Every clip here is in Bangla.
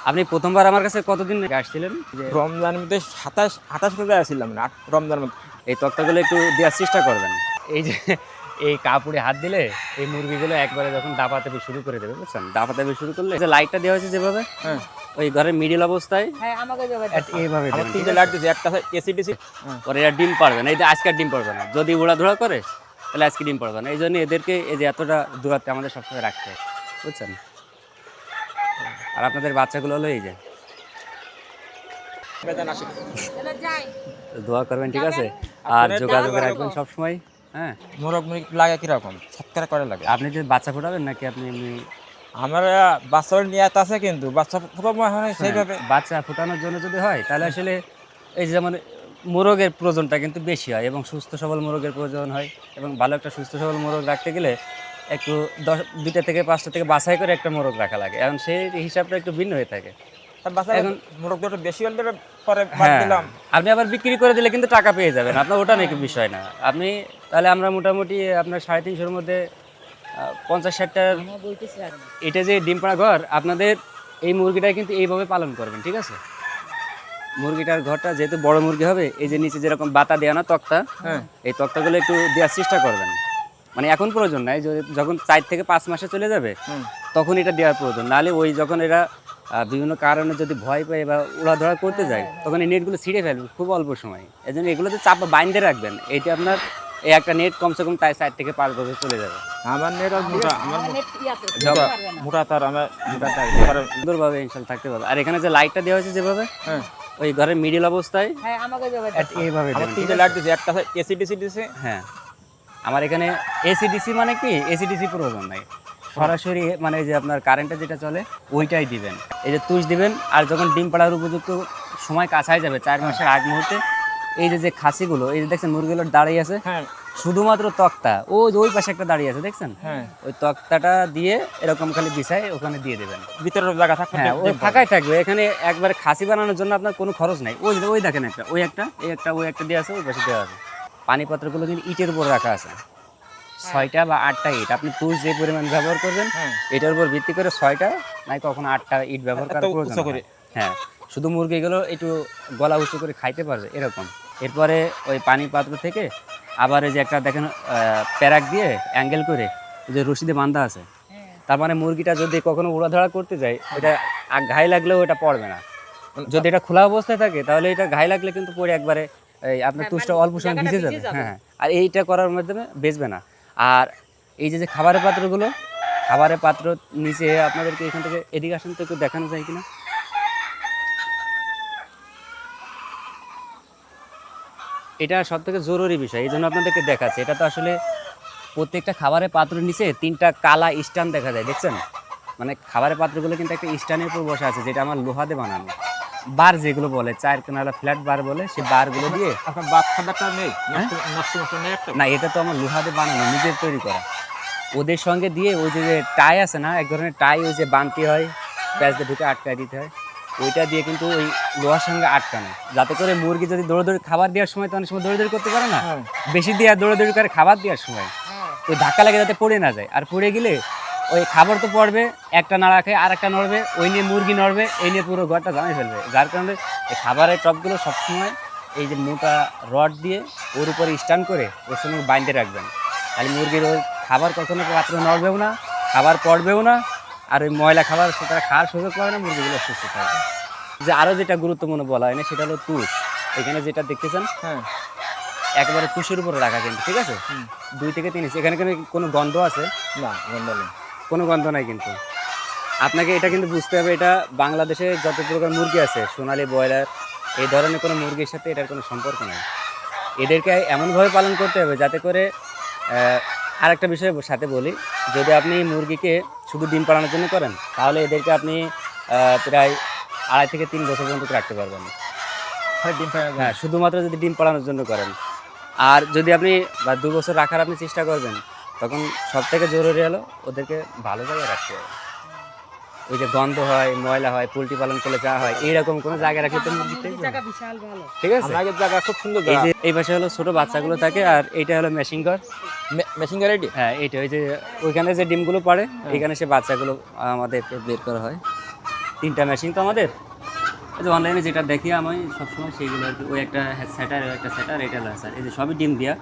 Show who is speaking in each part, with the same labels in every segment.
Speaker 1: আপনি প্রথমবার আমার কাছে কতদিন আগে আসছিলেন?
Speaker 2: রমজানের মধ্যে 27-28 করে আসছিলাম না রমজানের মধ্যে।
Speaker 1: এই তক্তাগুলো একটু দেওয়ার চেষ্টা করবেন। এই যে এই কাপড়ে হাত দিলে এই মুরগিগুলো একবারে যখন দাপাতে শুরু করে দেবে, বুঝছেন? দাপাতে শুরু করলে যে লাইটটা দেওয়া হয়েছে যেভাবে,
Speaker 2: হ্যাঁ
Speaker 1: ওই ঘরের মিডিল অবস্থায়
Speaker 3: আমাকে
Speaker 1: এইভাবে
Speaker 2: আমার
Speaker 1: দেবেন, ঠিক
Speaker 2: 3টে
Speaker 1: আছে?
Speaker 2: লাইট দিয়েছে, একটা এসিডিসি।
Speaker 1: পরে এরা ডিম পারবে না, এই যে আজকে আর ডিম পারবে না। যদি উড়াধুরা করে তাহলে আজকে ডিম পারবে না। এই জন্য এদেরকে এই যে এতটা দূরত্বে আমাদের সবসময় রাখতে হয়, বুঝছেন? আর আপনাদের বাচ্চাগুলো হলো এই যে, তো দোয়া করবেন, ঠিক আছে? আর যোগাযোগ রাখবেন সবসময়। হ্যাঁ,
Speaker 2: মোরগ মুরগি লাগে কিরকম ছটকারা করে লাগে।
Speaker 1: আপনি যে বাচ্চা ফোটাবেন নাকি আপনি এমনি?
Speaker 2: আমার বাচ্চা নিয়ে আছে, কিন্তু বাচ্চা ফুটাবো এখন সেইভাবে।
Speaker 1: বাচ্চা ফোটানোর জন্য যদি হয় তাহলে আসলে এই যে যেমন মোরগের প্রয়োজনটা কিন্তু বেশি হয় এবং সুস্থ সবল মোরগের প্রয়োজন হয়। এবং ভালো একটা সুস্থ সবল মোরগ রাখতে গেলে একটু 2টা থেকে 5টা থেকে বাছাই করে একটা মোরগ রাখা লাগে, এখন সেই হিসাবটা একটু ভিন্ন হয়ে থাকে।
Speaker 2: বাচ্চা
Speaker 1: এখন
Speaker 2: মোরগ দুটো বেশি হলে পরে বাদ
Speaker 1: হ্যাঁ,
Speaker 2: দিলাম।
Speaker 1: আপনি আবার বিক্রি করে দিলে কিন্তু টাকা পেয়ে যাবেন, আপনার ওটা নাকি বিষয় না। আপনি তাহলে আমরা মোটামুটি আপনার 350-এর মধ্যে 50-60টার এটা যে ডিম পাড়া ঘর আপনাদের, এই মুরগিটা কিন্তু এইভাবে পালন করবেন, ঠিক আছে? মুরগিটার ঘরটা যেহেতু বড় মুরগি হবে, এই যে নিচে যেরকম বাতা দেওয়া না তক্তা,
Speaker 2: হ্যাঁ
Speaker 1: এই তক্তাগুলো একটু দেওয়ার চেষ্টা করবেন। মানে এখন প্রয়োজন নাই, যখন 4 থেকে 5 মাসে চলে যাবে তখন এটা দেওয়ার প্রয়োজন। নাহলে ওই যখন এরা বিভিন্ন কারণে যদি ভয় পায় বা উড়াধরা করতে যায় তখন এই নেটগুলো ছিঁড়ে ফেলবে খুব অল্প সময়। এই জন্য এগুলোতে চাপ বাইন্ধে রাখবেন। এইটা আপনার এই একটা নেট কমসে কম তাই 4 থেকে 5 বছর চলে যাবে।
Speaker 2: আমার নেট মোটা, আমার মোটা তার, আমার মোটা তার
Speaker 1: সুন্দরভাবে ইনশাল্লাহ থাকতে পারবে। আর এখানে যে লাইটটা দেওয়া হয়েছে যেভাবে,
Speaker 2: হ্যাঁ
Speaker 1: ওই ঘরের মিডিল অবস্থায় এইভাবে
Speaker 2: আমার
Speaker 1: দেবেন, ঠিক
Speaker 2: 3টে
Speaker 1: আছে?
Speaker 2: লাইট দিয়েছে, একটা এসিডিসি দিয়েছে।
Speaker 1: হ্যাঁ, আমার এখানে এসিডিসি মানে কি, এসিডিসি প্রয়োজন নাই, সরাসরি মানে যে আপনার কারেন্টে যেটা চলে ওইটাই দিবেন। এই যে তুষ দিবেন, আর যখন ডিম পাড়ার উপযুক্ত সময় কাছাই যাবে 4 মাসের আগ মুহূর্তে, এই যে খাসিগুলো, এই যে দেখছেন মুরগিগুলো দাঁড়িয়ে আছে,
Speaker 2: হ্যাঁ
Speaker 1: শুধুমাত্র তক্তা ওই পাশে একটা দাঁড়িয়ে আছে, দেখছেন?
Speaker 2: হ্যাঁ
Speaker 1: ওই তক্তাটা দিয়ে এরকম খালি বিছায় ওখানে দিয়ে দেবেন।
Speaker 2: ভিতরে জায়গা থাকবে,
Speaker 1: হ্যাঁ, ওই ফাঁকাই থাকবে। এখানে একবারে খাসি বানানোর জন্য আপনার কোনো খরচ নাই। ওই দেখেন একটা, ওই একটা দিয়ে আছে, ওই পাশে দেওয়া আছে। পানি পাত্রগুলো কিন্তু ইটের উপর রাখা আছে, 6টা বা 8টা ইট। আপনি তুষ যে পরিমাণ ব্যবহার করবেন এটার উপর ভিত্তি করে 6টা নাই কখনো 8টা ইট ব্যবহার করার প্রয়োজন হয়। হ্যাঁ, শুধু মুরগিগুলো একটু গলা উঁচু করে খাইতে পারবে এরকম। এরপরে ওই পানি পাত্র থেকে আবার এই যে একটা দেখেন প্যারাক দিয়ে অ্যাঙ্গেল করে যে রশিদে বাঁধা আছে, তার মানে মুরগিটা যদি কখনো উড়াধরা করতে যায় এটা ঘাই লাগলেও এটা পড়বে না। যদি এটা খোলা অবস্থায় থাকে তাহলে এটা ঘাই লাগলে কিন্তু পরে একবারে এই আপনার তুষটা অল্প সময় ভিজে যাবে। হ্যাঁ, আর এইটা করার মাধ্যমে বেচবে না। আর এই যে খাবারের পাত্রগুলো, খাবারের পাত্র নিচে আপনাদেরকে এখান থেকে এদিকে আসেন তো একটু দেখানো যায় কিনা। এটা সব থেকে জরুরি বিষয়, এই জন্য আপনাদেরকে দেখাচ্ছে। এটা তো আসলে প্রত্যেকটা খাবারের পাত্রের নিচে 3টা কালা স্ট্যান্ড দেখা যায়, দেখছেন? মানে খাবারের পাত্রগুলো কিন্তু একটা স্ট্যান্ডের উপর বসা আছে, যেটা আমার লোহা দিয়ে বানানো। বার যেগুলো বলে 4 কোণালা ফ্ল্যাট বার বলে, সেই বারগুলো দিয়ে।
Speaker 2: আপনার বাদ খাবারটা নেই, নষ্ট নেই একটা?
Speaker 1: না, এটা তো আমার লোহা দিয়ে বানানো, নিজের তৈরি করা। ওদের সঙ্গে দিয়ে ওই যে টাই আছে না, এক ধরনের টাই, ওই যে বানতে হয়, প্যাঁচ দিয়ে ঢুকে আটকায় দিতে হয়, ওইটা দিয়ে কিন্তু ওই লোহার সঙ্গে আটকানো, যাতে করে মুরগি যদি দৌড়াদৌড়ি খাবার দেওয়ার সময়, তো অনেক সময় দৌড়াদৌড়ি করতে পারে না, বেশি দিয়ে দৌড়াদৌড়ি করে খাবার দেওয়ার সময় ওই ধাক্কা লাগে যাতে পড়ে না যায়। আর পড়ে গেলে ওই খাবার তো পড়বে, একটা নাড়া খেয়ে আর একটা নড়বে, ওই নিয়ে মুরগি নড়বে, এই নিয়ে পুরো ঘরটা জামাই ফেলবে। যার কারণে এই খাবারের টপগুলো সবসময় এই যে মোটা রড দিয়ে ওর উপরে স্ট্যান্ড করে ওর সঙ্গে বাইন্ধে রাখবেন। তাহলে মুরগির ওই খাবার কখনো পাত্র নড়বেও না, খাবার পড়বেও না, আর ওই ময়লা খাবার তারা খাওয়ার সুযোগ পাবে না, মুরগিগুলো সুস্থ থাকবে। যে আরও যেটা গুরুত্বপূর্ণ বলা হয় না, সেটা হলো তুষ। এখানে যেটা দেখতেছেন একেবারে তুষের উপরে রাখা, কিন্তু ঠিক আছে 2 থেকে 3 ইঞ্চি। এখানে কোনো গন্ধ আছে
Speaker 2: না? গন্ধ নেই,
Speaker 1: কোনো গন্ধ নাই। কিন্তু আপনাকে এটা কিন্তু বুঝতে হবে, এটা বাংলাদেশে যত প্রকার মুরগি আছে, সোনালী, ব্রয়লার, এই ধরনের কোনো মুরগির সাথে এটার কোনো সম্পর্ক নেই। এদেরকে এমনভাবে পালন করতে হবে যাতে করে, আর একটা বিষয় সাথে বলি, যদি আপনি মুরগিকে শুধু ডিম পাড়ানোর জন্য করেন তাহলে এদেরকে আপনি প্রায় 2.5 থেকে 3 বছর পর্যন্ত রাখতে পারবেন। হ্যাঁ, শুধুমাত্র যদি ডিম পাড়ানোর জন্য করেন। আর যদি আপনি 2 বছর রাখার আপনি চেষ্টা করবেন, তখন সব থেকে জরুরি হলো ওদেরকে ভালো জায়গায় রাখতে হবে। ওই যে গন্ধ হয়, ময়লা হয়, পোল্ট্রি পালন করলে যা হয়, এইরকম কোনো জায়গায় রাখলে তো ঠিক আছে।
Speaker 2: জায়গা খুব সুন্দর।
Speaker 1: এই যে এই পাশে হলো ছোট বাচ্চাগুলো থাকে, আর এইটা হলো মেশিন ঘর।
Speaker 2: মেশিন ঘর এটি?
Speaker 1: হ্যাঁ, এইটা ওই যে ওইখানে যে ডিমগুলো পড়ে এখানে সে বাচ্চাগুলো আমাদের বের করা হয়। 3টা মেশিন তো আমাদের, এই যে অনলাইনে যেটা দেখি আমি সবসময় সেইগুলো আর কি, ওই একটা সেটার, ওই একটা সেটার, এটা লাসার, এই যে সবই ডিম দিয়া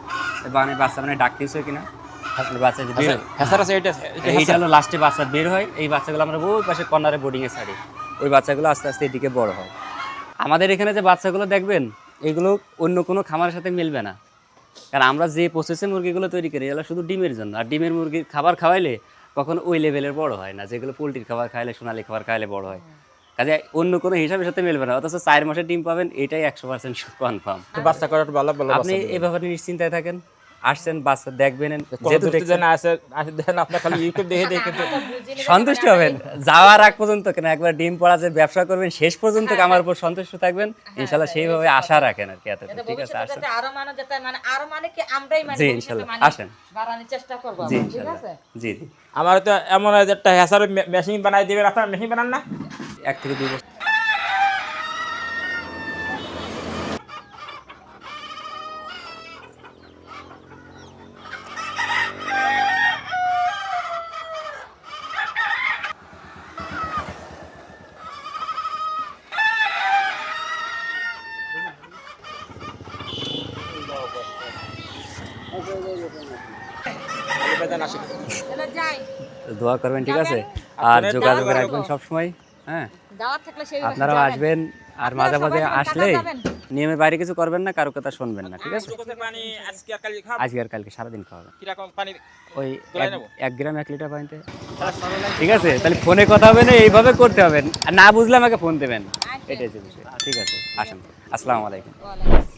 Speaker 1: মানে বাচ্চা মানে ডাকতেছে কিনা, বাচ্চা যে বের
Speaker 2: হ্যাঁ আছে এটা
Speaker 1: এইটা হলো লাস্টে বাচ্চা বের হয়। এই বাচ্চাগুলো আমরা ওই পাশে কর্নারে বোর্ডিংয়ে ছাড়ি, ওই বাচ্চাগুলো আস্তে আস্তে এদিকে বড় হয়। আমাদের এখানে যে বাচ্চাগুলো দেখবেন এগুলো অন্য কোনো খামারের সাথে মিলবে না, কারণ আমরা যে প্রসেসে মুরগিগুলো তৈরি করি এগুলো শুধু ডিমের জন্য। আর ডিমের মুরগির খাবার খাওয়াইলে কখনো ওই লেভেলের বড় হয় না, যেগুলো পোলট্রির খাবার খাইলে, সোনালি খাবার খাইলে বড় হয়। কাজে অন্য কোনো হিসাবের সাথে মিলবে না, অথচ 4 মাসের ডিম পাবেন, এটাই 100% কনফার্ম।
Speaker 2: বাচ্চা করা একটু ভালো ভালো
Speaker 1: আপনি এই ব্যাপারে নিশ্চিন্তায় থাকেন, আসছেন বাচ্চা দেখবেন, যেহেতু
Speaker 2: যেহেতু
Speaker 1: দেখছেন
Speaker 2: আসে দেখেন আপনার খালি ইউটিউব দেখে দেখে কিন্তু
Speaker 1: সন্তুষ্ট হবেন। যাওয়ার আগ পর্যন্ত কেন, একবার ডিম পড়া যে ব্যবসা করবেন শেষ পর্যন্ত আমার উপর সন্তুষ্ট থাকবেন ইনশাল্লাহ, সেইভাবে আশা রাখেন আর কি। এত ঠিক আছে, আসেন। জি ইনশাল্লাহ আসেন,
Speaker 3: বাড়ানোর চেষ্টা করবো
Speaker 1: জি
Speaker 3: আমরা, ঠিক
Speaker 1: ইনশাল্লাহ,
Speaker 3: আছে?
Speaker 1: জি জি।
Speaker 2: আমার তো এমন একটা হ্যাসার মেশিন বানাই দিবেন, আপনার মেশিন বানান না?
Speaker 1: 1 থেকে 2 বছর।
Speaker 3: চলো যাই,
Speaker 1: তো দোয়া করবেন, ঠিক আছে, আর যোগাযোগ রাখবেন সবসময়। হ্যাঁ,
Speaker 3: দাওয়াত থাকলে সেই
Speaker 1: আপনারাও আসবেন, আর মাঝে মাঝে
Speaker 3: সবাই
Speaker 1: আসলে
Speaker 3: টাকা যাবেন।
Speaker 1: নিয়মের বাইরে কিছু করবেন না, কারো কথা শুনবেন না, ঠিক আছে।
Speaker 2: পানি আজকে আর কালকে খাব
Speaker 1: আজকে আর কালকে সারাদিন খাওয়াবেন
Speaker 2: কিরকম পানি
Speaker 1: ওই
Speaker 2: তোলাই নেবো?
Speaker 1: 1 গ্রাম 1 লিটার পানিতে, ঠিক আছে। তাহলে ফোনে কথা হবে না, এইভাবে করতে হবে, আর না বুঝলে আমাকে ফোন দেবেন, এটাই হচ্ছে বিষয়, ঠিক আছে। আসেন, আসসালামু আলাইকুম।
Speaker 3: ওয়ালাইকুম